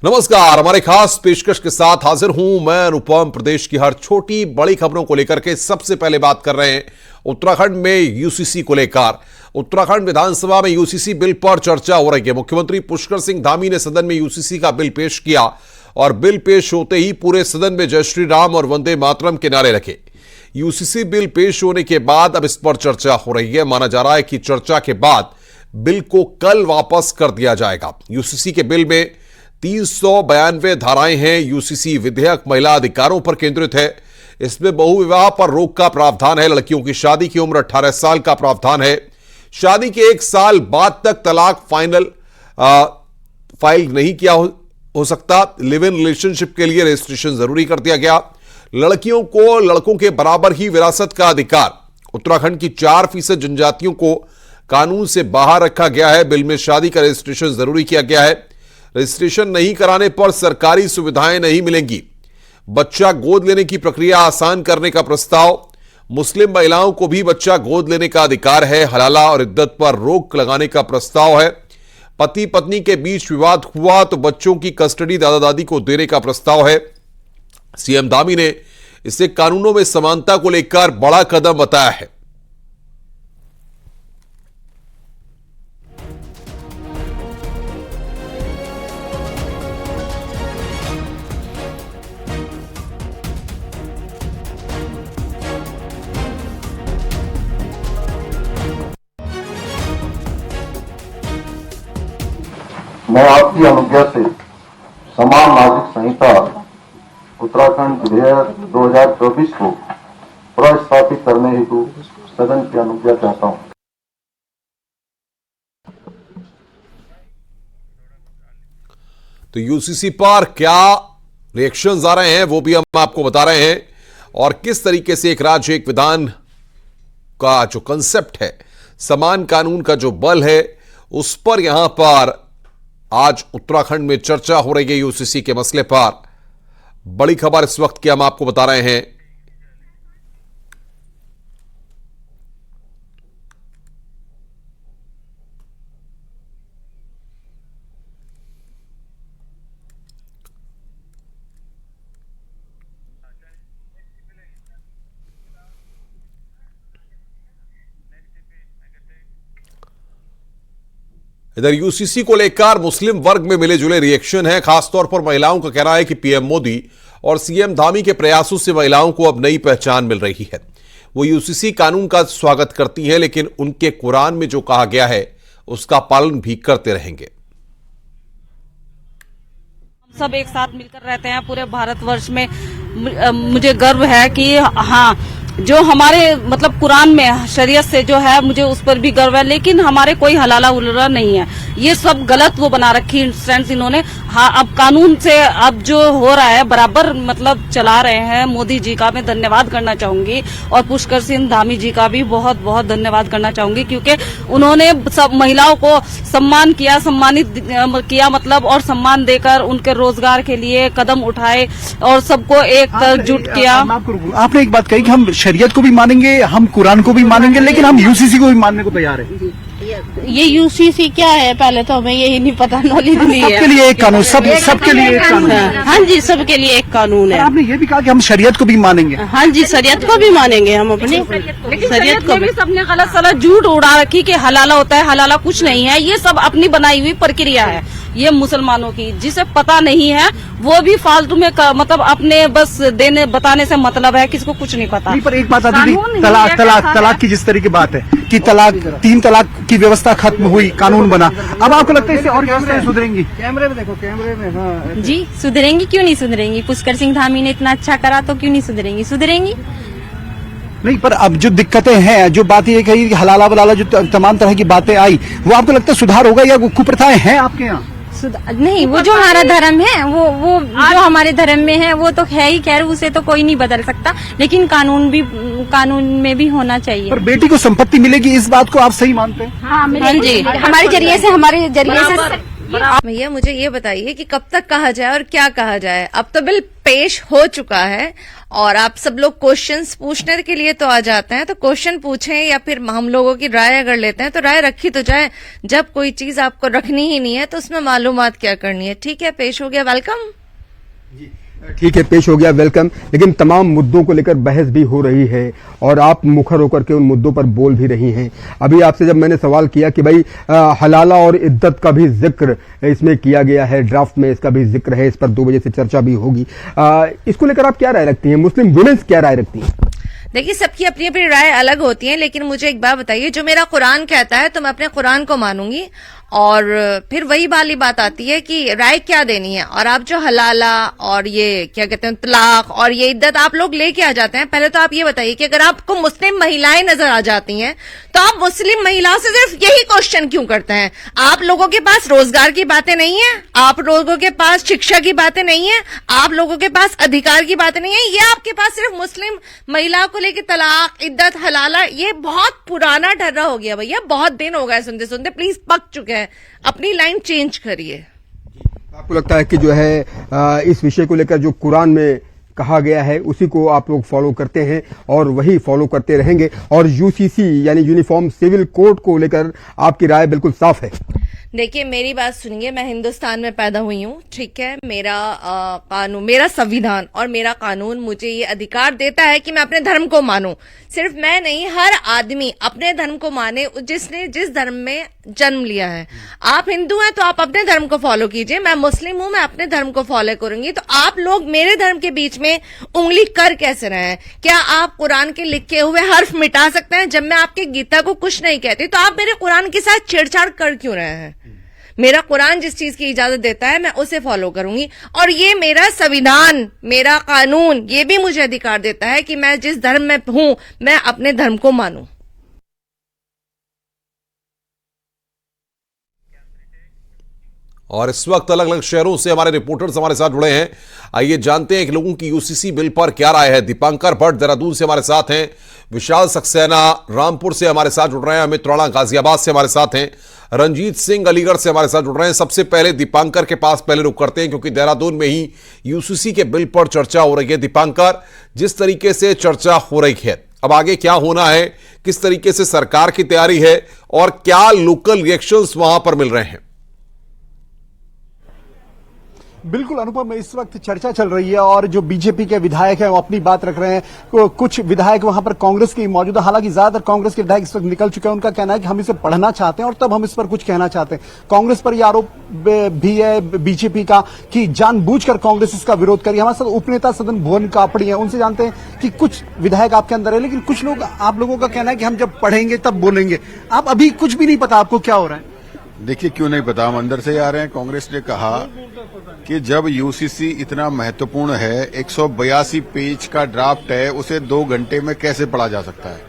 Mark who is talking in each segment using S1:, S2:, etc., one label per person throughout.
S1: नमस्कार। हमारे खास पेशकश के साथ हाजिर हूं मैं अनुपम। प्रदेश की हर छोटी बड़ी खबरों को लेकर के सबसे पहले बात कर रहे हैं उत्तराखंड में यूसीसी को लेकर। उत्तराखंड विधानसभा में यूसीसी बिल पर चर्चा हो रही है। मुख्यमंत्री पुष्कर सिंह धामी ने सदन में यूसीसी का बिल पेश किया और बिल पेश होते ही पूरे सदन में जय श्री राम और वंदे मातरम के नारे रखे। यूसीसी बिल पेश होने के बाद अब इस पर चर्चा हो रही है। माना जा रहा है कि चर्चा के बाद बिल को कल वापस कर दिया जाएगा। यूसीसी के बिल में 392 धाराएं हैं। यूसीसी विधेयक महिला अधिकारों पर केंद्रित है। इसमें बहुविवाह पर रोक का प्रावधान है। लड़कियों की शादी की उम्र 18 साल का प्रावधान है। शादी के 1 साल बाद तक तलाक फाइल नहीं किया हो सकता। लिव इन रिलेशनशिप के लिए रजिस्ट्रेशन जरूरी कर दिया गया। लड़कियों को लड़कों के बराबर ही विरासत का अधिकार। उत्तराखंड की 4% जनजातियों को कानून से बाहर रखा गया है। बिल में शादी का रजिस्ट्रेशन जरूरी किया गया है। रजिस्ट्रेशन नहीं कराने पर सरकारी सुविधाएं नहीं मिलेंगी। बच्चा गोद लेने की प्रक्रिया आसान करने का प्रस्ताव। मुस्लिम महिलाओं को भी बच्चा गोद लेने का अधिकार है। हलाला और इद्दत पर रोक लगाने का प्रस्ताव है। पति पत्नी के बीच विवाद हुआ तो बच्चों की कस्टडी दादा दादी को देने का प्रस्ताव है। सीएम धामी ने इसे कानूनों में समानता को लेकर बड़ा कदम बताया है।
S2: मैं आपकी अनुज्ञा से समान नागरिक संहिता उत्तराखंड विधेयक 2024 को प्रस्तावित करने हेतु सदन की अनुज्ञा चाहता हूं।
S1: तो यूसीसी पर क्या रिएक्शंस आ रहे हैं वो भी हम आपको बता रहे हैं, और किस तरीके से एक राज्य एक विधान का जो कंसेप्ट है, समान कानून का जो बल है, उस पर यहां पर आज उत्तराखंड में चर्चा हो रही है। यूसीसी के मसले पर बड़ी खबर इस वक्त की हम आपको बता रहे हैं। इधर यूसीसी को लेकर मुस्लिम वर्ग में मिले जुले रिएक्शन है। खासतौर पर महिलाओं का कहना है कि पीएम मोदी और सीएम धामी के प्रयासों से महिलाओं को अब नई पहचान मिल रही है। वो यूसीसी कानून का स्वागत करती हैं, लेकिन उनके कुरान में जो कहा गया है उसका पालन भी करते रहेंगे।
S3: सब एक साथ मिलकर रहते हैं पूरे भारतवर्ष में। मुझे गर्व है कि हाँ, जो हमारे मतलब कुरान में शरीयत से जो है, मुझे उस पर भी गर्व है। लेकिन हमारे कोई हलाला उलरा नहीं है। ये सब गलत वो बना रखी इंस्टेंस इन्होंने। हाँ, अब कानून से अब जो हो रहा है बराबर मतलब चला रहे हैं। मोदी जी का मैं धन्यवाद करना चाहूंगी और पुष्कर सिंह धामी जी का भी बहुत बहुत धन्यवाद करना चाहूंगी, क्योंकि उन्होंने सब महिलाओं को सम्मान किया, सम्मानित किया मतलब, और सम्मान देकर उनके रोजगार के लिए कदम उठाए और सबको एकजुट किया।
S4: आपने एक बात कही कि हम शरीयत को भी मानेंगे, हम कुरान को भी मानेंगे, लेकिन हम यूसीसी को भी मानने को तैयार हैं।
S5: ये यूसीसी क्या है पहले तो हमें यही नहीं पता, नॉलेज नहीं है।
S4: सबके लिए एक कानून, सबके लिए एक कानून है।
S5: हाँ जी, सबके लिए एक कानून है।
S4: आपने ये भी कहा कि हम शरीयत को भी मानेंगे।
S5: हाँ जी, शरीयत को भी मानेंगे हम अपनी।
S3: शरीयत को भी सबने गलत सलत झूठ उड़ा रखी कि हलाला होता है। हलाला कुछ नहीं है। ये सब अपनी बनाई हुई प्रक्रिया है ये मुसलमानों की। जिसे पता नहीं है वो भी फालतू में मतलब अपने बस देने बताने से मतलब है, किसको कुछ नहीं पता।
S4: नहीं, पर एक बात आती थी, तलाक की जिस तरह की बात है कि 3 तलाक की व्यवस्था खत्म हुई, कानून बना। अब आपको लगता है इससे और व्यवस्थाएं सुधरेंगी? कैमरे में देखो, कैमरे में। हाँ
S6: जी, सुधरेंगी, क्यों नहीं सुधरेंगी? पुष्कर सिंह धामी ने इतना अच्छा करा तो क्यों नहीं सुधरेंगी? सुधरेंगी।
S4: नहीं, पर अब जो दिक्कतें हैं, जो बात ये कही हलाला वलाला, जो तमाम तरह की बातें आई, वो आपको लगता है सुधार होगा या वो कुप्रथाएं हैं आपके यहाँ?
S6: नहीं, वो जो हमारा धर्म है वो जो हमारे धर्म में है वो तो है ही। खैर, उसे तो कोई नहीं बदल सकता, लेकिन कानून में भी होना चाहिए।
S4: पर बेटी को संपत्ति मिलेगी, इस बात को आप सही मानते हैं?
S6: हाँ जी, हमारे जरिए से
S7: भैया मुझे ये बताइए कि कब तक कहा जाए और क्या कहा जाए। अब तो बिल पेश हो चुका है और आप सब लोग क्वेश्चंस पूछने के लिए तो आ जाते हैं, तो क्वेश्चन पूछें या फिर हम लोगों की राय अगर लेते हैं तो राय रखी तो जाए। जब कोई चीज आपको रखनी ही नहीं है तो उसमें मालूमात क्या करनी है। ठीक है, पेश हो गया, वेलकम।
S8: ठीक है, पेश हो गया, वेलकम। लेकिन तमाम मुद्दों को लेकर बहस भी हो रही है और आप मुखर होकर के उन मुद्दों पर बोल भी रही हैं। अभी आपसे जब मैंने सवाल किया कि भाई हलाला और इद्दत का भी जिक्र इसमें किया गया है, ड्राफ्ट में इसका भी जिक्र है, इस पर 2 बजे से चर्चा भी होगी, इसको लेकर आप क्या राय रखती हैं? मुस्लिम वुमेन्स क्या राय रखती हैं?
S7: देखिए, सबकी अपनी अपनी राय अलग होती है, लेकिन मुझे एक बात बताइए, जो मेरा कुरान कहता है तो मैं अपने कुरान को मानूंगी। और फिर वही वाली बात आती है कि राय क्या देनी है। और आप जो हलाला और ये क्या कहते हैं तलाक और ये इद्दत आप लोग लेके आ जाते हैं, पहले तो आप ये बताइए कि अगर आपको मुस्लिम महिलाएं नजर आ जाती हैं तो आप मुस्लिम महिलाओं से सिर्फ यही क्वेश्चन क्यों करते हैं? आप लोगों के पास रोजगार की बातें नहीं है, आप लोगों के पास शिक्षा की बातें नहीं है, आप लोगों के पास अधिकार की बातें नहीं है, ये आपके पास सिर्फ मुस्लिम महिलाओं को लेकर तलाक, इद्दत, हलाला, ये बहुत पुराना ढर्रा हो गया भैया, बहुत दिन हो गए सुनते सुनते, प्लीज पक चुके हैं, अपनी लाइन चेंज करिए।
S8: आपको लगता है कि जो है इस विषय को लेकर जो कुरान में कहा गया है उसी को आप लोग फॉलो करते हैं और वही फॉलो करते रहेंगे, और यूसीसी यानी यूनिफॉर्म सिविल कोड को लेकर आपकी राय बिल्कुल साफ है?
S7: देखिए, मेरी बात सुनिए, मैं हिंदुस्तान में पैदा हुई हूँ, ठीक है। मेरा कानून, मेरा संविधान और मेरा कानून मुझे ये अधिकार देता है कि मैं अपने धर्म को मानूं। सिर्फ मैं नहीं, हर आदमी अपने धर्म को माने जिसने जिस धर्म में जन्म लिया है। आप हिंदू हैं तो आप अपने धर्म को फॉलो कीजिए, मैं मुस्लिम हूं, मैं अपने धर्म को फॉलो करूंगी। तो आप लोग मेरे धर्म के बीच में उंगली कर कैसे रहे हैं? क्या आप कुरान के लिखे हुए हर्फ मिटा सकते हैं? जब मैं आपके गीता को कुछ नहीं कहती तो आप मेरे कुरान के साथ छेड़छाड़ कर क्यों रहे हैं? मेरा कुरान जिस चीज की इजाजत देता है मैं उसे फॉलो करूंगी, और ये मेरा संविधान, मेरा कानून, ये भी मुझे अधिकार देता है कि मैं जिस धर्म में हूं मैं अपने धर्म को मानूं।
S1: और इस वक्त अलग अलग शहरों से हमारे रिपोर्टर्स हमारे साथ जुड़े हैं। आइए जानते हैं कि लोगों की यूसीसी बिल पर क्या राय है। दीपांकर भट्ट देहरादून से हमारे साथ हैं, विशाल सक्सेना रामपुर से हमारे साथ जुड़ रहे हैं, अमित राणा गाजियाबाद से हमारे साथ हैं, रंजीत सिंह अलीगढ़ से हमारे साथ जुड़ रहे हैं। सबसे पहले दीपांकर के पास पहले रुक करते हैं क्योंकि देहरादून में ही यूसीसी के बिल पर चर्चा हो रही है। दीपांकर, जिस तरीके से चर्चा हो रही है, अब आगे क्या होना है, किस तरीके से सरकार की तैयारी है और क्या लोकल रिएक्शंस वहां पर मिल रहे हैं?
S4: बिल्कुल अनुपम, इस वक्त चर्चा चल रही है और जो बीजेपी के विधायक हैं वो अपनी बात रख रहे हैं। कुछ विधायक वहां पर कांग्रेस के मौजूद, हालांकि ज्यादातर कांग्रेस के विधायक इस वक्त निकल चुके हैं। उनका कहना है कि हम इसे पढ़ना चाहते हैं और तब हम इस पर कुछ कहना चाहते हैं। कांग्रेस पर यह आरोप भी है बीजेपी का कि जानबूझकर कांग्रेस इसका विरोध करी। हमारे साथ उपनेता सदन भुवन कापड़ी है, उनसे जानते हैं कि कुछ विधायक आपके अंदर है, लेकिन कुछ लोग, आप लोगों का कहना है कि हम जब पढ़ेंगे तब बोलेंगे। आप अभी कुछ भी नहीं पता आपको क्या हो रहा है?
S9: देखिए, क्यों नहीं पता, हम अंदर से ही आ रहे हैं। कांग्रेस ने कहा कि जब यूसीसी इतना महत्वपूर्ण है, 182 पेज का ड्राफ्ट है, उसे 2 घंटे में कैसे पढ़ा जा सकता है?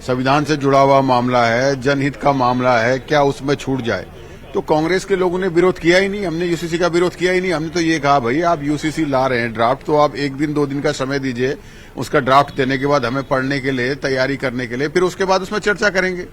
S9: संविधान से जुड़ा हुआ मामला है, जनहित का मामला है, क्या उसमें छूट जाए? तो कांग्रेस के लोगों ने विरोध किया ही नहीं, हमने यूसीसी का विरोध किया ही नहीं। हमने तो ये कहा, भाई आप यूसीसी ला रहे हैं ड्राफ्ट, तो आप 1 दिन 2 दिन का समय दीजिए, उसका ड्राफ्ट देने के बाद हमें पढ़ने के लिए, तैयारी करने के लिए, फिर उसके बाद उसमें चर्चा करेंगे।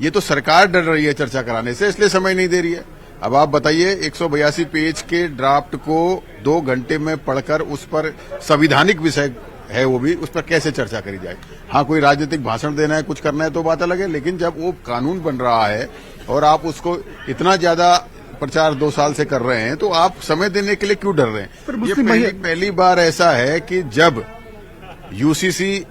S9: ये तो सरकार डर रही है चर्चा कराने से, इसलिए समय नहीं दे रही है। अब आप बताइए, 182 पेज के ड्राफ्ट को 2 घंटे में पढ़कर उस पर संविधानिक विषय है वो भी, उस पर कैसे चर्चा करी जाए? हाँ, कोई राजनीतिक भाषण देना है, कुछ करना है तो बात अलग है, लेकिन जब वो कानून बन रहा है और आप उसको इतना ज्यादा प्रचार 2 साल से कर रहे हैं, तो आप समय देने के लिए क्यों डर रहे हैं? ये पहली बार ऐसा है कि जब यूसीसी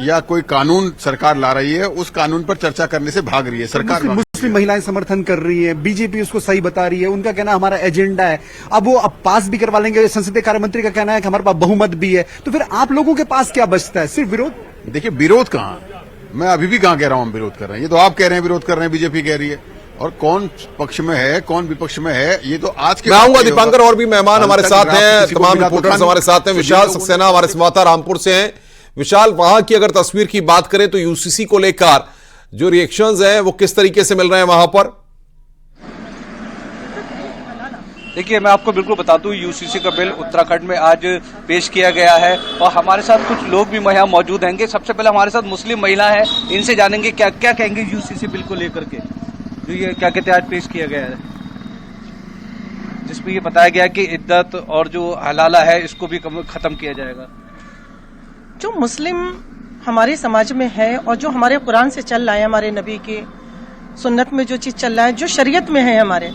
S9: या कोई कानून सरकार ला रही है, उस कानून पर चर्चा करने से भाग रही है सरकार।
S4: मुस्लिम महिलाएं समर्थन कर रही है, बीजेपी उसको सही बता रही है, उनका कहना हमारा एजेंडा है। अब वो पास भी करवा लेंगे। संसदीय कार्य मंत्री का कहना है कि हमारे पास बहुमत भी है। तो फिर आप लोगों के पास क्या बचता है? सिर्फ विरोध?
S9: देखिए, विरोध कहाँ, मैं अभी भी कहाँ कह रहा हूँ हम विरोध कर रहे हैं। ये तो आप कह रहे हैं विरोध कर रहे हैं, बीजेपी कह रही है। और कौन पक्ष में है, कौन विपक्ष में है, ये तो आज के
S1: मैं आऊंगा। दीपांकर, और भी मेहमान हमारे साथ हैं, तमाम रिपोर्टर्स हमारे साथ हैं। विशाल सक्सेना हमारे संवाददाता रामपुर से हैं। विशाल, वहां की अगर तस्वीर की बात करें तो यूसीसी को लेकर जो रिएक्शंस हैं वो किस तरीके से मिल रहे हैं वहां पर?
S10: देखिए, मैं आपको बिल्कुल बता दूं, यूसीसी का बिल उत्तराखंड में आज पेश किया गया है और हमारे साथ कुछ लोग भी यहाँ मौजूद होंगे। सबसे पहले हमारे साथ मुस्लिम महिला है, इनसे जानेंगे क्या क्या कहेंगे यूसीसी बिल को लेकर के, जो ये क्या कहते हैं आज पेश किया गया है, जिसमें ये बताया गया कि इद्दत और जो हलाला है इसको भी खत्म किया जाएगा।
S11: जो मुस्लिम हमारे समाज में है और जो हमारे कुरान से चल रहा है, हमारे नबी के सुन्नत में जो चीज चल रहा है, जो शरीयत में है हमारे,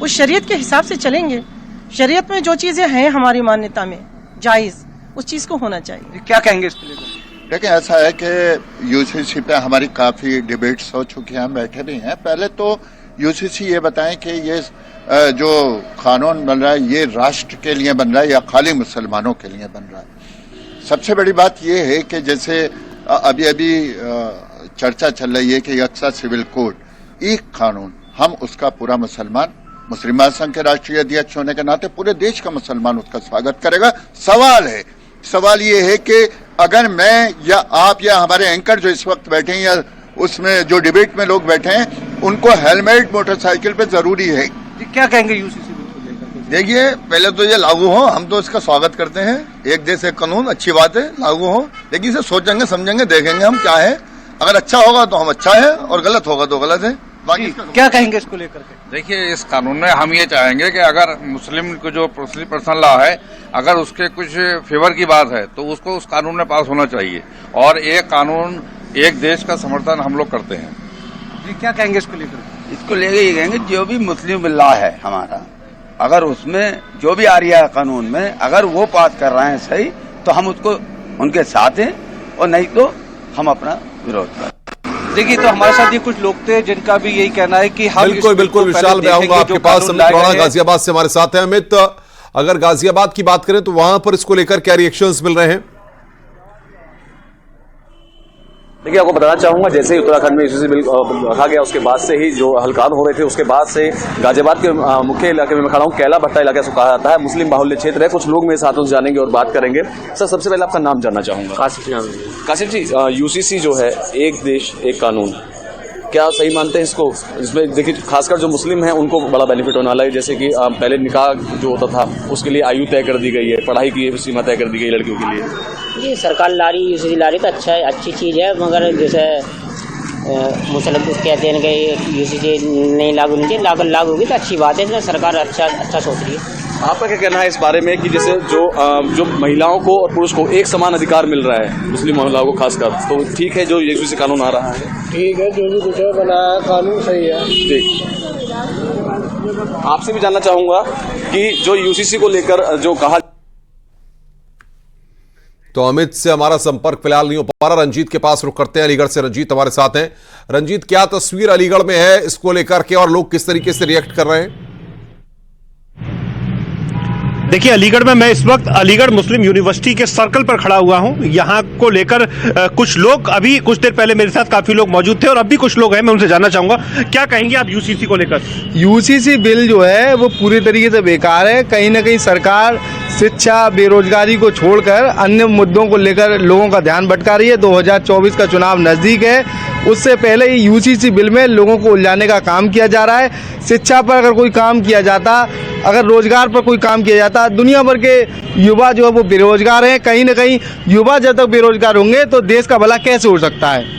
S11: उस शरीयत के हिसाब से चलेंगे। शरीयत में जो चीजें हैं हमारी मान्यता में जायज, उस चीज को होना चाहिए।
S10: क्या कहेंगे इसके लिए?
S12: देखिए, ऐसा है कि यूसीसी पे हमारी काफी डिबेट्स हो चुकी हैं, हम बैठे भी हैं। पहले तो यूसीसी ये बताएं कि ये जो कानून बन रहा है ये राष्ट्र के लिए बन रहा है या खाली मुसलमानों के लिए बन रहा है। सबसे बड़ी बात ये है कि जैसे अभी अभी चर्चा चल रही है कि यक्सा सिविल कोड, एक कानून, हम उसका पूरा मुस्लिम महासंघ के राष्ट्रीय अध्यक्ष होने के नाते पूरे देश का मुसलमान उसका स्वागत करेगा। सवाल ये है कि अगर मैं या आप या हमारे एंकर जो इस वक्त बैठे हैं या उसमें जो डिबेट में लोग बैठे हैं, उनको हेलमेट मोटरसाइकिल पे जरूरी है।
S10: क्या कहेंगे यूसीसी?
S13: देखिए, पहले तो ये लागू हो, हम तो इसका स्वागत करते हैं। एक देश एक कानून, अच्छी बात है, लागू हो, लेकिन इसे सोचेंगे, समझेंगे, देखेंगे हम क्या है। अगर अच्छा होगा तो हम अच्छा है और गलत होगा तो गलत है। बाकी
S10: क्या कहेंगे इसको लेकर के?
S14: देखिए, इस कानून में हम ये चाहेंगे कि अगर मुस्लिम को जो पर्सनल लॉ है, अगर उसके कुछ फेवर की बात है तो उसको उस कानून में पास होना चाहिए। और एक कानून, एक देश का समर्थन हम लोग करते हैं।
S10: क्या कहेंगे इसको लेकर?
S15: इसको लेकर ये कहेंगे, जो भी मुस्लिम लॉ है हमारा, अगर उसमें जो भी आ रहा है कानून में, अगर वो पास कर रहे हैं सही, तो हम उसको उनके साथ हैं, और नहीं तो हम अपना विरोध करें।
S10: देखिए, तो हमारे साथ ये कुछ लोग थे जिनका भी यही कहना है कि हम
S1: बिल्कुल विशाल, मैं आऊंगा आपके पास। अमित राणा गाजियाबाद से हमारे साथ हैं। अमित, अगर गाजियाबाद की बात करें तो वहां पर इसको लेकर क्या रिएक्शंस मिल रहे हैं?
S16: देखिए, आपको बताना चाहूंगा, जैसे ही उत्तराखंड में यूसीसी बिल रखा गया उसके बाद से ही जो हलकान हो रहे थे, उसके बाद से गाजियाबाद के मुख्य इलाके में मैं खड़ा हूँ, कैला भट्टा इलाका से कहा जाता है, मुस्लिम बाहुल्य क्षेत्र है। कुछ लोग मेरे साथ उनसे जानेंगे और बात करेंगे। सर, सबसे पहले आपका नाम जानना चाहूंगा। कासिफ जी, यूसीसी जो है, एक देश एक कानून, क्या सही मानते हैं इसको? इसमें देखिए, खासकर जो मुस्लिम हैं उनको बड़ा बेनिफिट होने वाला है। जैसे कि पहले निकाह जो होता था उसके लिए आयु तय कर दी गई है, पढ़ाई की सीमा तय कर दी गई लड़कियों के लिए।
S17: जी, सरकार ला रही, यूसीसी ला रही तो अच्छा है, अच्छी चीज़ है। मगर जैसे मुसलमान कहते हैं कि यूसीसी नहीं लागू नहीं चाहिए, लागू होगी तो अच्छी बात है। इसमें सरकार अच्छा सोच रही है।
S16: आपका क्या कहना है इस बारे में कि जैसे जो महिलाओं को और पुरुष को एक समान अधिकार मिल रहा है, मुस्लिम महिलाओं को खासकर, तो ठीक है जो यूसीसी कानून आ रहा है?
S18: ठीक है, जो भी कुछ है बनाया कानून सही है।
S16: ठीक, आपसे भी जानना चाहूंगा कि जो यूसीसी को लेकर जो कहा।
S1: तो अमित से हमारा संपर्क फिलहाल नहीं हो पा रहा। रंजीत के पास रुख करते हैं, अलीगढ़ से रंजीत हमारे साथ हैं। रंजीत, क्या तस्वीर अलीगढ़ में है इसको लेकर के और लोग किस तरीके से रिएक्ट कर रहे हैं?
S19: देखिए, अलीगढ़ में मैं इस वक्त अलीगढ़ मुस्लिम यूनिवर्सिटी के सर्कल पर खड़ा हुआ हूं। यहां को लेकर कुछ लोग, अभी कुछ देर पहले मेरे साथ काफी लोग मौजूद थे और अब भी कुछ लोग हैं, मैं उनसे जानना चाहूंगा क्या कहेंगे आप यूसीसी को लेकर?
S18: यूसीसी बिल जो है वो पूरी तरीके से बेकार है। कहीं ना कहीं सरकार शिक्षा, बेरोजगारी को छोड़कर अन्य मुद्दों को लेकर लोगों का ध्यान भटका रही है। 2024 का चुनाव नजदीक है, उससे पहले ही यूसीसी बिल में लोगों को उलझाने का काम किया जा रहा है। शिक्षा पर अगर कोई काम किया जाता, अगर रोजगार पर कोई काम किया जाता, दुनिया भर के युवा जो है वो बेरोजगार हैं। कहीं ना कहीं युवा जब तक बेरोजगार होंगे तो देश का भला कैसे हो सकता है?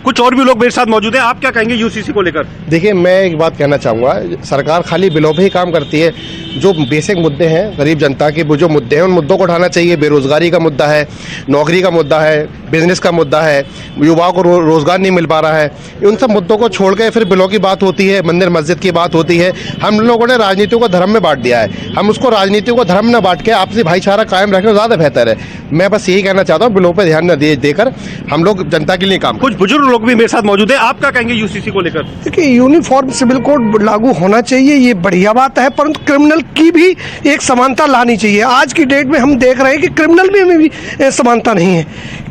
S19: कुछ और भी लोग मेरे साथ मौजूद हैं, आप क्या कहेंगे यूसीसी को लेकर?
S20: देखिए, मैं एक बात कहना चाहूँगा, सरकार खाली बिलों पे ही काम करती है। जो बेसिक मुद्दे हैं गरीब जनता के, वो जो मुद्दे हैं उन मुद्दों को उठाना चाहिए। बेरोजगारी का मुद्दा है, नौकरी का मुद्दा है, बिजनेस का मुद्दा है, युवाओं को रोजगार नहीं मिल पा रहा है, उन सब मुद्दों को छोड़ के फिर बिलों की बात होती है, मंदिर मस्जिद की बात होती है। हम लोगों ने राजनीति को धर्म में बांट दिया है। हम उसको राजनीति को धर्म में बांट के आपसी भाईचारा कायम रखें, ज़्यादा बेहतर है। मैं बस यही कहना चाहता हूँ, बिलों पर ध्यान न देकर हम लोग जनता के लिए काम।
S19: कुछ बुजुर्ग लोग भी मेरे साथ मौजूद है, आप क्या कहेंगे यूसीसी को लेकर?
S18: देखिए, यूनिफॉर्म सिविल कोड लागू होना चाहिए, ये बढ़िया बात है, परंतु क्रिमिनल की भी एक समानता लानी चाहिए। आज की डेट में हम देख रहे हैं कि क्रिमिनल में भी समानता नहीं है।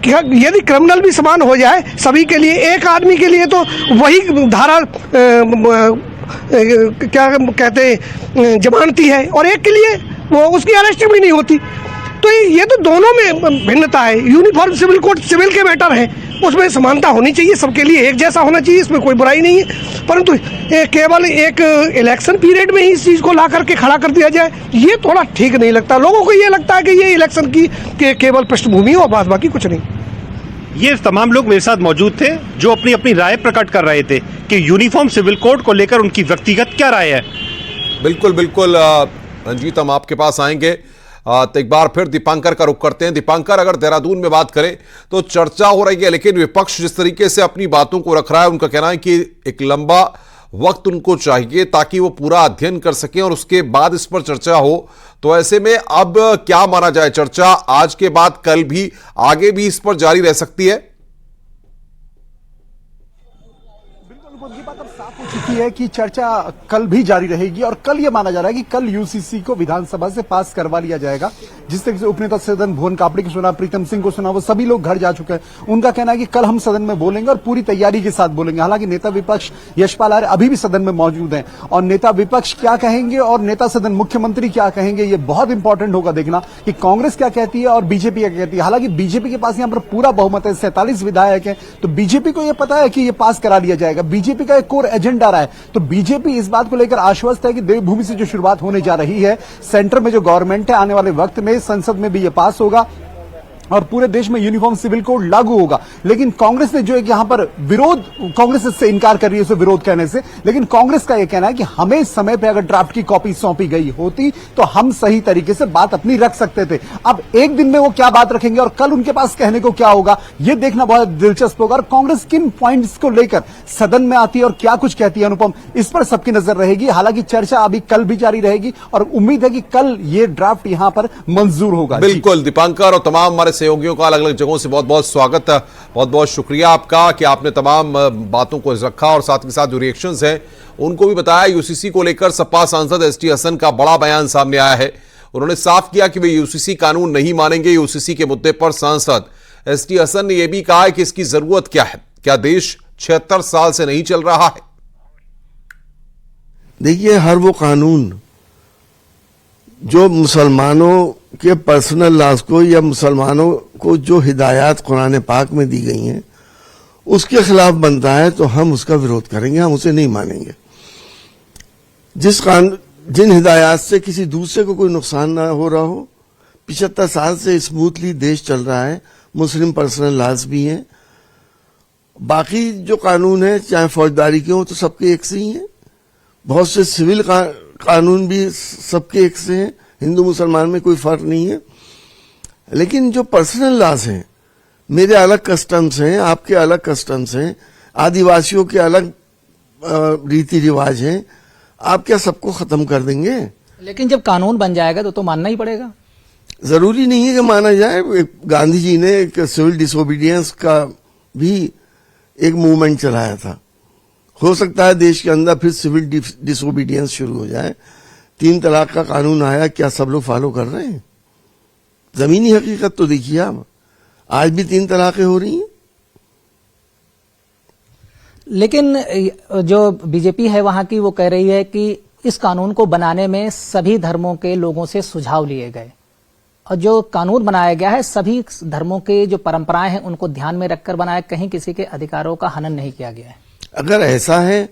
S18: क्या यदि क्रिमिनल भी समान हो जाए सभी के लिए, एक आदमी के लिए तो वही धारा क्या कहते हैं जमानती है और एक के लिए वो उसकी अरेस्टिंग भी नहीं होती। तो ये तो दोनों में भिन्नता है। यूनिफॉर्म सिविल कोड सिविल के मैटर है, उसमें समानता होनी चाहिए, सबके लिए एक जैसा होना चाहिए, इसमें कोई बुराई नहीं है। परंतु केवल एक इलेक्शन पीरियड में ही इस चीज़ को ला करके खड़ा कर दिया जाए, ये थोड़ा ठीक नहीं लगता। लोगों को ये लगता है कि ये इलेक्शन की केवल पृष्ठभूमि और बाकी कुछ नहीं।
S19: ये तमाम लोग मेरे साथ मौजूद थे जो अपनी अपनी राय प्रकट कर रहे थे कि यूनिफॉर्म सिविल कोड को लेकर उनकी व्यक्तिगत क्या राय है।
S1: बिल्कुल बिल्कुल रंजीत, हम आपके पास आएंगे। तो एक बार फिर दीपांकर का रुख करते हैं। दीपांकर, अगर देहरादून में बात करें तो चर्चा हो रही है, लेकिन विपक्ष जिस तरीके से अपनी बातों को रख रहा है, उनका कहना है कि एक लंबा वक्त उनको चाहिए ताकि वो पूरा अध्ययन कर सकें और उसके बाद इस पर चर्चा हो। तो ऐसे में अब क्या माना जाए, चर्चा आज के बाद कल भी आगे भी इस पर जारी रह सकती है?
S4: ये बात अब साफ हो चुकी है कि चर्चा कल भी जारी रहेगी और कल यह माना जा रहा है कि कल यूसीसी को विधानसभा से पास करवा लिया जाएगा। जिस तरीके से उपनेता सदन भुवन कापड़ी को सुना, प्रीतम सिंह को सुना, वो सभी लोग घर जा चुके हैं। उनका कहना है कि कल हम सदन में बोलेंगे और पूरी तैयारी के साथ बोलेंगे। हालांकि नेता विपक्ष यशपाल आर्य अभी भी सदन में मौजूद हैं और नेता विपक्ष क्या कहेंगे और नेता सदन मुख्यमंत्री क्या कहेंगे, ये बहुत इंपॉर्टेंट होगा देखना कि कांग्रेस क्या कहती है और बीजेपी क्या कहती है। हालांकि बीजेपी के पास यहां पर पूरा बहुमत है, 47 विधायक है, तो बीजेपी को यह पता है कि यह पास करा लिया जाएगा। बीजेपी का एक कोर एजेंडा रहा है, तो बीजेपी इस बात को लेकर आश्वस्त है कि देवभूमि से जो शुरुआत होने जा रही है, सेंटर में जो गवर्नमेंट है, आने वाले वक्त में संसद में भी ये पास होगा और पूरे देश में यूनिफॉर्म सिविल कोड लागू होगा। लेकिन कांग्रेस ने जो एक यहां पर विरोध, कांग्रेस इससे इनकार कर रही है, उसे विरोध कहने से, लेकिन कांग्रेस का यह कहना है कि हमें समय पे अगर ड्राफ्ट की कॉपी सौंपी गई होती तो हम सही तरीके से बात अपनी रख सकते थे। अब एक दिन में वो क्या बात रखेंगे और कल उनके पास कहने को क्या होगा, यह देखना बहुत दिलचस्प होगा। और कांग्रेस किन पॉइंट्स को लेकर सदन में आती है और क्या कुछ कहती है, अनुपम, इस पर सबकी नजर रहेगी। हालांकि चर्चा अभी कल भी जारी रहेगी और उम्मीद है कि कल ये ड्राफ्ट यहां पर मंजूर होगा।
S1: बिल्कुल दीपांकर और तमाम हमारे सहयोगियों का अलग अलग जगहों से बहुत बहुत स्वागत है, बहुत बहुत शुक्रिया आपका कि आपने तमाम बातों को रखा और साथ के साथ जो रिएक्शंस हैं उनको भी बताया। यूसीसी को लेकर सपा सांसद एसटी हसन का बड़ा बयान सामने आया है। उन्होंने साफ किया कि वे यूसीसी कानून नहीं मानेंगे। यूसीसी के मुद्दे पर सांसद एसटी हसन ने यह भी कहा है कि इसकी जरूरत क्या है, क्या देश 76 साल से नहीं चल रहा है?
S21: देखिए, हर वो कानून जो मुसलमानों के पर्सनल लॉज को या मुसलमानों को जो हिदायत कुरान पाक में दी गई हैं उसके खिलाफ बनता है तो हम उसका विरोध करेंगे, हम उसे नहीं मानेंगे। जिन हिदायत से किसी दूसरे को कोई नुकसान ना हो रहा हो, 75 साल से स्मूथली देश चल रहा है, मुस्लिम पर्सनल लॉज भी हैं, बाकी जो कानून है चाहे फौजदारी के हो तो सबके एक से ही हैं, बहुत से सिविल कानून भी सबके एक से हैं, हिंदू मुसलमान में कोई फर्क नहीं है। लेकिन जो पर्सनल लॉज हैं, मेरे अलग कस्टम्स हैं, आपके अलग कस्टम्स हैं, आदिवासियों के अलग रीति रिवाज हैं, आप क्या सबको खत्म कर देंगे?
S22: लेकिन जब कानून बन जाएगा तो मानना ही पड़ेगा।
S21: जरूरी नहीं है कि माना जाए। गांधी जी ने एक सिविल डिसोबीडियंस का भी एक मूवमेंट चलाया था। हो सकता है देश के अंदर फिर सिविल डिसोबीडियंस शुरू हो जाए। 3 तलाक का कानून आया, क्या सब लोग फॉलो कर रहे हैं? जमीनी हकीकत तो देखिए आप, आज भी 3 तलाकें हो रही हैं।
S22: लेकिन जो बीजेपी है वहां की, वो कह रही है कि इस कानून को बनाने में सभी धर्मों के लोगों से सुझाव लिए गए और जो कानून बनाया गया है सभी धर्मों के जो परंपराएं हैं उनको ध्यान में रखकर बनाया, कहीं किसी के अधिकारों का हनन नहीं किया गया है।
S21: अगर ऐसा है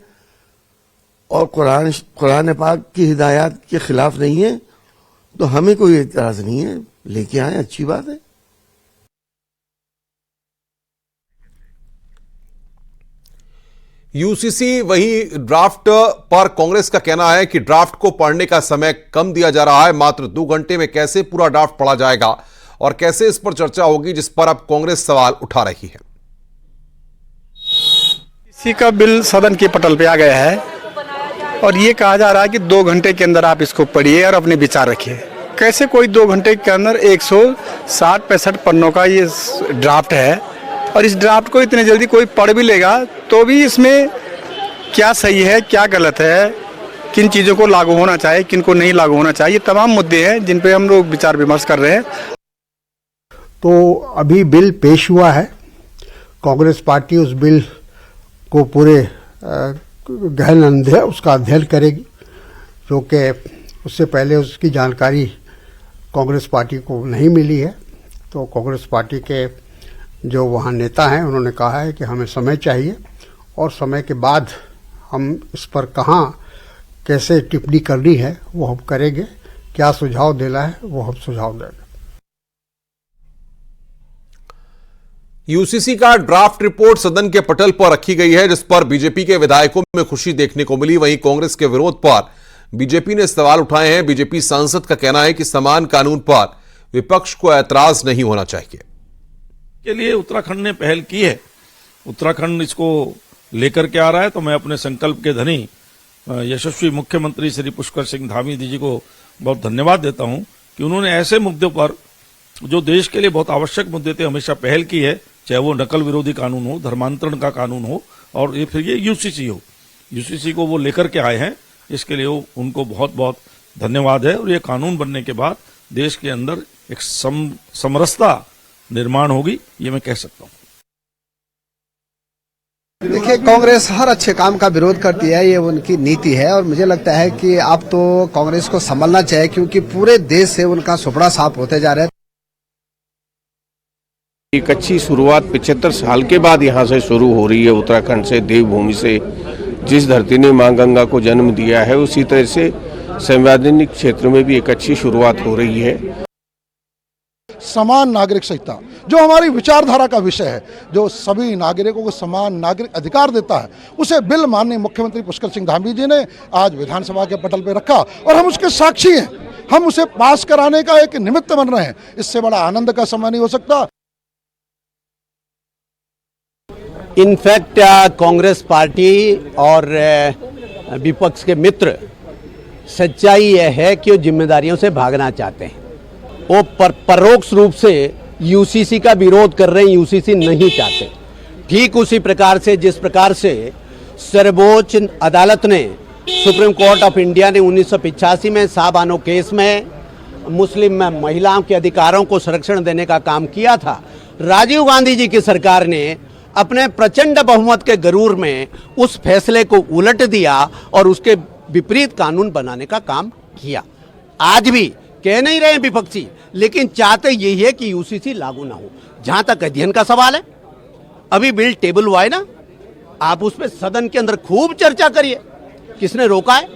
S21: और कुरान पाक की हिदायत के खिलाफ नहीं है तो हमें कोई एतराज नहीं है, लेके आए, अच्छी बात है।
S1: यूसीसी वही ड्राफ्ट पर कांग्रेस का कहना है कि ड्राफ्ट को पढ़ने का समय कम दिया जा रहा है। मात्र 2 घंटे में कैसे पूरा ड्राफ्ट पढ़ा जाएगा और कैसे इस पर चर्चा होगी, जिस पर अब कांग्रेस सवाल उठा रही है।
S23: इसी का बिल सदन के पटल पे आ गया है और ये कहा जा रहा है कि 2 घंटे के अंदर आप इसको पढ़िए और अपने विचार रखिए। कैसे कोई 2 घंटे के अंदर 160-65 पन्नों का ये ड्राफ्ट है और इस ड्राफ्ट को इतने जल्दी कोई पढ़ भी लेगा तो भी इसमें क्या सही है, क्या गलत है, किन चीज़ों को लागू होना चाहिए, किन को नहीं लागू होना चाहिए, तमाम मुद्दे हैं जिन पे हम लोग विचार विमर्श कर रहे हैं।
S24: तो अभी बिल पेश हुआ है, कांग्रेस पार्टी उस बिल को पूरे गहन उसका अध्ययन करेगी, जो कि उससे पहले उसकी जानकारी कांग्रेस पार्टी को नहीं मिली है। तो कांग्रेस पार्टी के जो वहाँ नेता हैं उन्होंने कहा है कि हमें समय चाहिए और समय के बाद हम इस पर कहाँ कैसे टिप्पणी करनी है वो हम करेंगे, क्या सुझाव देना है वो हम सुझाव देंगे।
S1: यूसीसी का ड्राफ्ट रिपोर्ट सदन के पटल पर रखी गई है, जिस पर बीजेपी के विधायकों में खुशी देखने को मिली। वहीं कांग्रेस के विरोध पर बीजेपी ने सवाल उठाए हैं। बीजेपी सांसद का कहना है कि समान कानून पर विपक्ष को ऐतराज नहीं होना चाहिए।
S2: के लिए उत्तराखंड ने पहल की है, उत्तराखंड इसको लेकर के आ रहा है, तो मैं अपने संकल्प के धनी यशस्वी मुख्यमंत्री श्री पुष्कर सिंह धामी जी को बहुत धन्यवाद देता हूं कि उन्होंने ऐसे मुद्दों पर जो देश के लिए बहुत आवश्यक मुद्दे थे हमेशा पहल की है, चाहे वो नकल विरोधी कानून हो, धर्मांतरण का कानून हो और फिर ये यूसीसी हो। यूसीसी को वो लेकर के आए हैं, इसके लिए उनको बहुत बहुत धन्यवाद है। और ये कानून बनने के बाद देश के अंदर एक समरसता निर्माण होगी, ये मैं कह सकता हूँ।
S3: देखिए, कांग्रेस हर अच्छे काम का विरोध करती है, ये उनकी नीति है और मुझे लगता है कि अब तो कांग्रेस को संभलना चाहिए, क्योंकि पूरे देश से उनका सुपड़ा साफ होते जा रहा है।
S5: एक अच्छी शुरुआत 75 साल के बाद यहाँ से शुरू हो रही है, उत्तराखंड से, देवभूमि से, जिस धरती ने मां गंगा को जन्म दिया है, उसी तरह से संवैधानिक क्षेत्र में भी एक अच्छी शुरुआत हो रही है।
S6: समान नागरिक संहिता जो हमारी विचारधारा का विषय है, जो सभी नागरिकों को समान नागरिक अधिकार देता है, उसे बिल माननीय मुख्यमंत्री पुष्कर सिंह धामी जी ने आज विधानसभा के पटल पर रखा और हम उसके साक्षी हैं। हम उसे पास कराने का एक निमित्त बन रहे हैं। इससे बड़ा आनंद का समय नहीं हो सकता।
S25: इनफैक्ट कांग्रेस पार्टी और विपक्ष के मित्र, सच्चाई यह है कि वो जिम्मेदारियों से भागना चाहते हैं। वो परोक्ष रूप से यूसीसी का विरोध कर रहे हैं, यूसीसी नहीं चाहते। ठीक उसी प्रकार से जिस प्रकार से सर्वोच्च अदालत ने, सुप्रीम कोर्ट ऑफ इंडिया ने 1985 में शाहबानो केस में मुस्लिम महिलाओं के अधिकारों को संरक्षण देने का काम किया था, राजीव गांधी जी की सरकार ने अपने प्रचंड बहुमत के गरूर में उस फैसले को उलट दिया और उसके विपरीत कानून बनाने का काम किया। आज भी कह नहीं रहे विपक्षी, लेकिन चाहते यही है कि यूसीसी लागू ना हो। जहां तक अध्ययन का सवाल है, अभी बिल टेबल हुआ है ना, आप उस पर सदन के अंदर खूब चर्चा करिए। किसने रोका है?